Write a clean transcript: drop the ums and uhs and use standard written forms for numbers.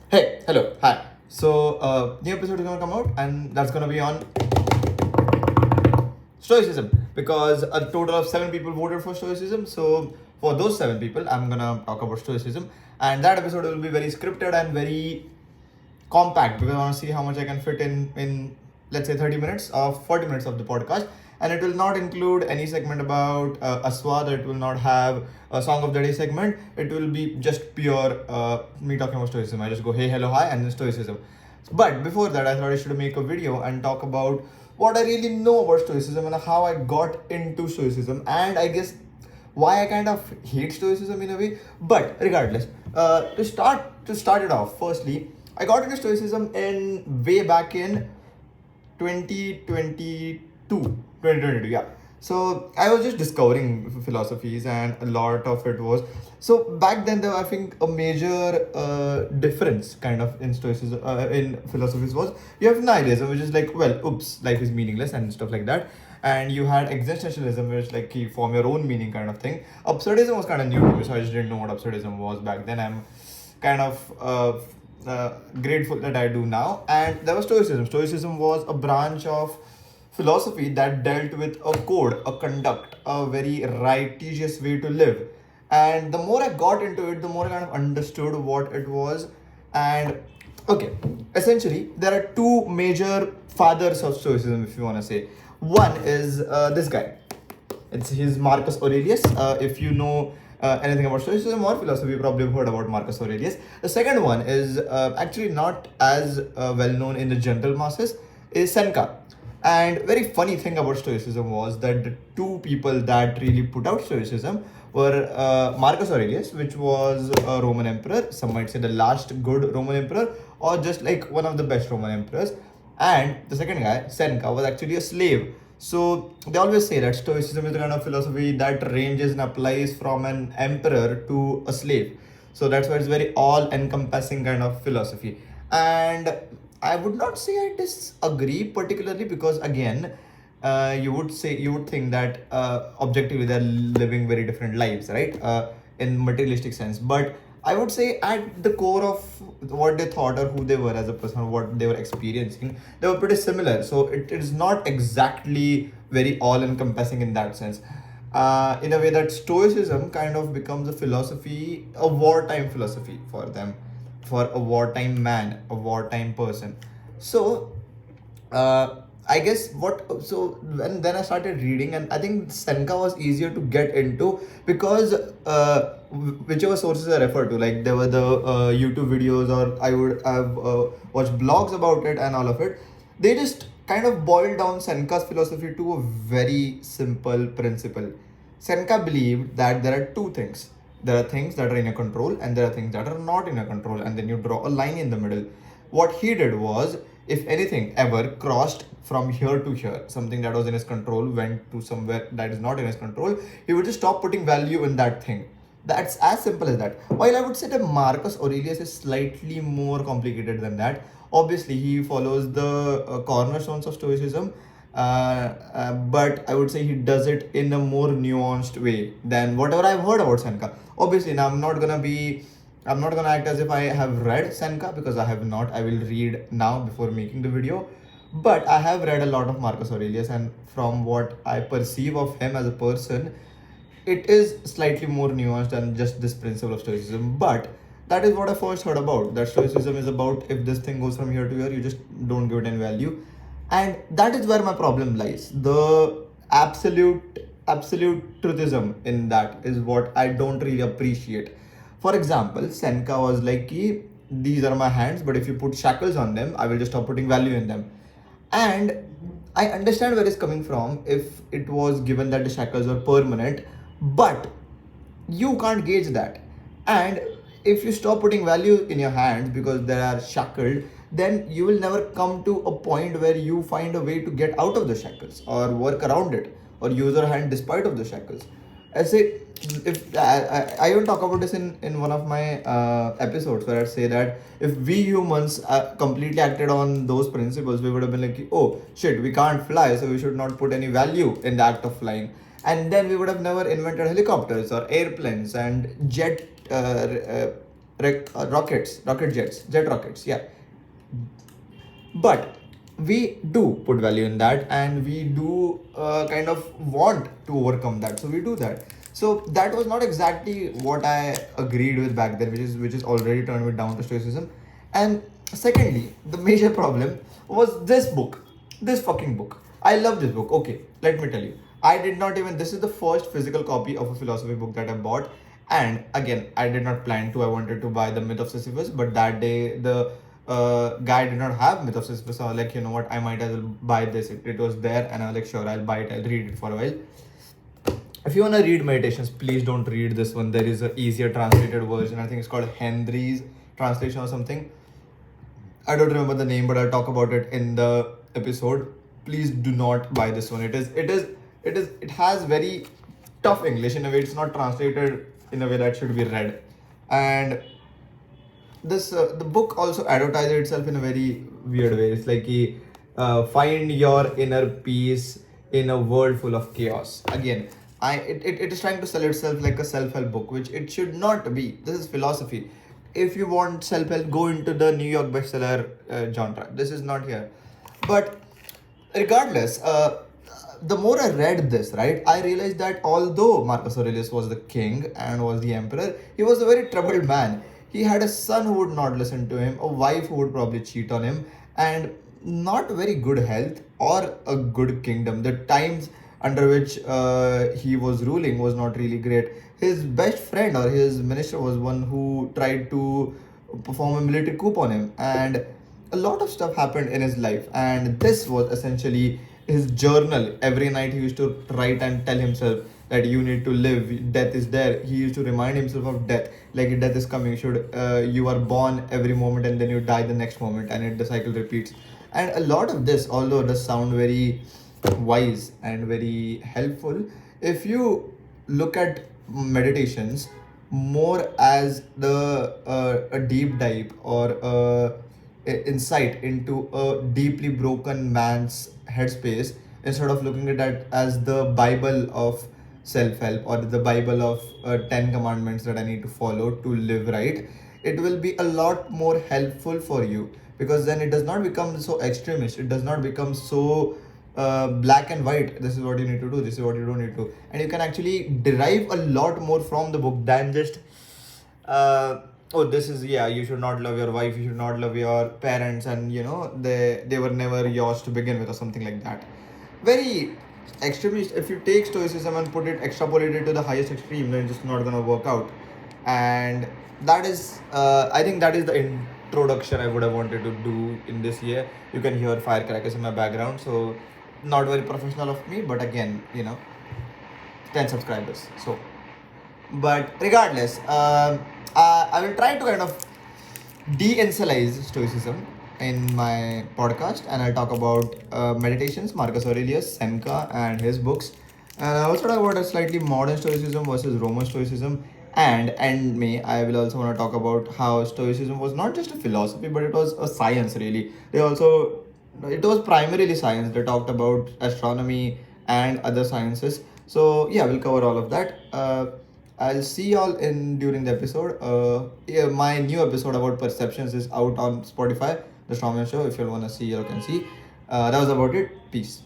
Hey, hello, hi. So, new episode is gonna come out, and that's gonna be on Stoicism because a total of 7 people voted for Stoicism. So, for those 7 people, I'm gonna talk about Stoicism, and that episode will be very scripted and very compact because I want to see how much I can fit in let's say 30 minutes or 40 minutes of the podcast. And it will not include any segment about Aswad. It will not have a song of the day segment. It will be just pure me talking about stoicism. I just go hey, hello, hi, and then stoicism. But before that, I thought I should make a video and talk about what I really know about stoicism and how I got into stoicism, and I guess why I kind of hate stoicism in a way. But regardless, to start it off, firstly, I got into stoicism in way back in 2022, yeah. So I was just discovering philosophies, and a lot of it was so back then there, I think a major difference kind of in stoicism in philosophies was you have nihilism, which is like, well, oops, life is meaningless and stuff like that. And you had existentialism, which like you form your own meaning kind of thing. Absurdism was kind of new to me, so I just didn't know what absurdism was back then. I'm kind of grateful that I do now. And there was Stoicism. Stoicism was a branch of philosophy that dealt with a code, a conduct, a very righteous way to live. And the more I got into it, the more I kind of understood what it was. And okay, essentially, there are two major fathers of Stoicism, if you want to say. One is this guy. It's his Marcus Aurelius. If you know anything about Stoicism or philosophy, you probably have heard about Marcus Aurelius. The second one is actually not as well known in the general masses, is Seneca. And very funny thing about Stoicism was that the two people that really put out Stoicism were Marcus Aurelius, which was a Roman emperor. Some might say the last good Roman emperor, or just like one of the best Roman emperors. And the second guy, Seneca, was actually a slave. So they always say that Stoicism is the kind of philosophy that ranges and applies from an emperor to a slave. So that's why it's very all-encompassing kind of philosophy. And I would not say I disagree particularly because again, you would think that objectively they're living very different lives, right? In materialistic sense, but I would say at the core of what they thought or who they were as a person or what they were experiencing, they were pretty similar. So it is not exactly very all encompassing in that sense. In a way that Stoicism kind of becomes a philosophy, a wartime philosophy for them, for a wartime man, a wartime person. So I guess what so when then I started reading, and I think Seneca was easier to get into because whichever sources I refer to, like there were the YouTube videos, or I would have watched blogs about it and all of it. They just kind of boiled down Seneca's philosophy to a very simple principle. Seneca believed that there are two things. There are things that are in your control, and there are things that are not in your control, and then you draw a line in the middle. What he did was, if anything ever crossed from here to here, something that was in his control went to somewhere that is not in his control, he would just stop putting value in that thing. That's as simple as that. While I would say that Marcus Aurelius is slightly more complicated than that. Obviously, he follows the cornerstones of Stoicism, but I would say he does it in a more nuanced way than whatever I've heard about Seneca. Obviously, now I'm not gonna act as if I have read Seneca because I have not. I will read now before making the video. But I have read a lot of Marcus Aurelius, and from what I perceive of him as a person, it is slightly more nuanced than just this principle of Stoicism. But that is what I first heard about. That Stoicism is about, if this thing goes from here to here, you just don't give it any value. And that is where my problem lies. The absolute truthism in that is what I don't really appreciate. For example, Seneca was like, "Ki, these are my hands, but if you put shackles on them, I will just stop putting value in them." And I understand where it's coming from if it was given that the shackles were permanent, but you can't gauge that. And if you stop putting value in your hands because they are shackled, then you will never come to a point where you find a way to get out of the shackles or work around it or use your hand despite of the shackles. I say, if I even talk about this in one of my episodes where I say that if we humans completely acted on those principles, we would have been like, oh shit, we can't fly, so we should not put any value in the act of flying. And then we would have never invented helicopters or airplanes and jet rocket jets, jet rockets. Yeah, but we do put value in that, and we do kind of want to overcome that, so we do that. So that was not exactly what I agreed with back then, which is already turned me down to stoicism. And secondly, the major problem was this book, this fucking book. I love this book. Okay, let me tell you, I did not even, this is the first physical copy of a philosophy book that I bought. And again, I did not plan to. I wanted to buy the Myth of Sisyphus, but that day the guy did not have Myth of Sisyphus. So I was like, you know what, I might as well buy this. It was there, and I was like, sure, I'll buy it. I'll read it for a while. If you wanna read meditations, please don't read this one. There is an easier translated version. I think it's called Henry's translation or something. I don't remember the name, but I'll talk about it in the episode. Please do not buy this one. It has very tough English in a way. It's not translated in a way that should be read. And this the book also advertises itself in a very weird way. It's like find your inner peace in a world full of chaos. Again, it is trying to sell itself like a self-help book, which it should not be. This is philosophy. If you want self-help, go into the New York bestseller genre. This is not here. But regardless, the more I read this, right, I realized that although Marcus Aurelius was the king and was the emperor, he was a very troubled man. He had a son who would not listen to him, a wife who would probably cheat on him, and not very good health or a good kingdom. The times under which he was ruling was not really great. His best friend or his minister was one who tried to perform a military coup on him, and a lot of stuff happened in his life. And this was essentially his journal. Every night he used to write and tell himself that you need to live, death is there. He used to remind himself of death, like death is coming. You are born every moment and then you die the next moment, and the cycle repeats. And a lot of this, although it does sound very wise and very helpful, if you look at meditations more as the a deep dive or insight into a deeply broken man's headspace, instead of looking at that as the Bible of self-help or the Bible of 10 commandments that I need to follow to live right, it will be a lot more helpful for you, because then it does not become so extremist. It does not become so black and white. This is what you need to do, this is what you don't need to. And you can actually derive a lot more from the book than just oh, this is, yeah, you should not love your wife, you should not love your parents, and they were never yours to begin with, or something like that. Very extremist. If you take stoicism and extrapolate it to the highest extreme, then it's just not gonna work out. And that is I think that is the introduction I would have wanted to do in this year. You can hear firecrackers in my background, so not very professional of me, but again, 10 subscribers. So, but regardless, I will try to kind of de-incelize stoicism in my podcast, and I'll talk about meditations, Marcus Aurelius, Seneca, and his books. And I also talk about a slightly modern stoicism versus Roman stoicism. And me, I will also want to talk about how stoicism was not just a philosophy, but it was a science, really. It was primarily science. They talked about astronomy and other sciences. So yeah, we'll cover all of that. I'll see y'all in during the episode. Yeah, my new episode about perceptions is out on Spotify, the Strawman Show. If you want to see, you can see. That was about it. Peace.